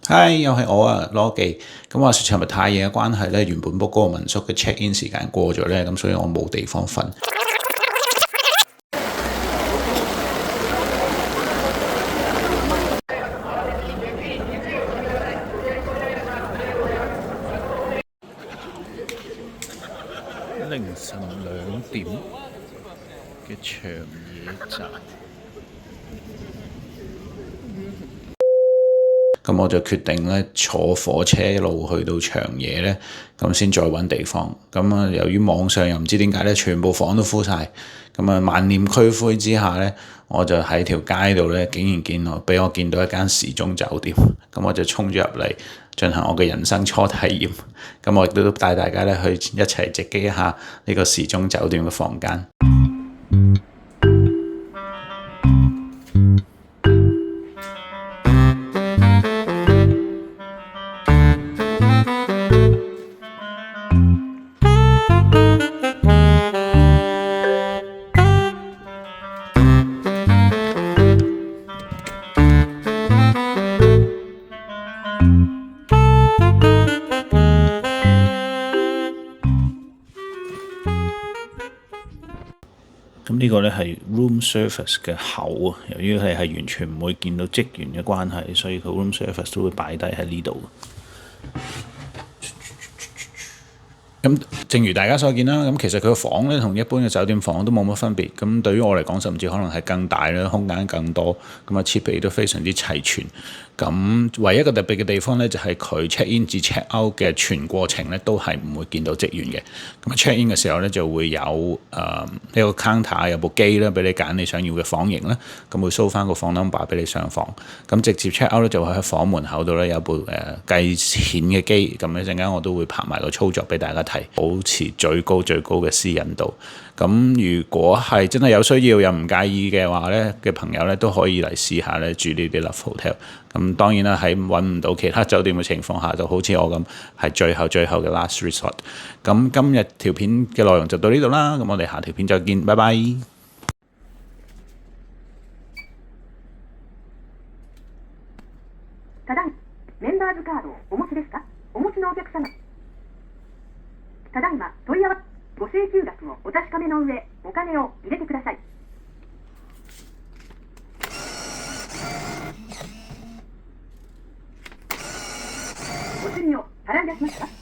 嗨，又係我啊，羅記。咁話說尋日太夜嘅關係咧，原本 book 嗰個民宿嘅 check in 時間過咗咧，咁所以我冇地方瞓。凌晨2點嘅長野站。咁我就決定咧坐火車一路去到長野咧，咁先再揾地方。咁啊，由於網上又唔知點解咧，全部房都 full 晒。咁啊，萬念俱灰之下咧，我就喺條街度咧，竟然俾我見到一間時鐘酒店。咁我就衝咗入嚟進行我嘅人生初體驗。咁我亦都帶大家咧去一齊直擊一下呢個時鐘酒店嘅房間。咁呢個咧係 room service 嘅口啊，由於係完全唔會見到職員嘅關係，所以佢 room service 都會擺低喺呢度。咁正如大家所見啦，咁其實佢個房咧同一般嘅酒店房都冇乜分別。咁對於我嚟講，甚至可能係更大啦，空間更多，咁啊設備都非常之齊全。咁唯一一個特別嘅地方咧，就係佢 check in 至 check out 嘅全過程咧，都係唔會見到職員嘅。咁 check in 嘅時候咧，就會有呢個 counter 有部機啦，俾你揀你想要嘅房型啦。咁會 show 翻個房 number 俾你上房。咁直接 check out 咧，就會喺房門口度咧有部計錢嘅機。咁一陣間我都會拍埋個操作俾大家睇，保持最高嘅私隱度。咁如果係真係有需要又唔介意嘅話咧嘅朋友咧，都可以嚟試下咧住呢啲 Love Hotel。咁當然啦，喺揾唔到其他酒店嘅情況下，就好似我咁係最後嘅 last resort。咁今日條片嘅內容就到呢度啦。咁我哋下條片再見，拜拜。ただいまメンバーズカードをお持ちですか？お持ちのお客様。ただいま問い合わせご請求額をお確かめの上、お金を入れてください。お釣りを払い出しますか？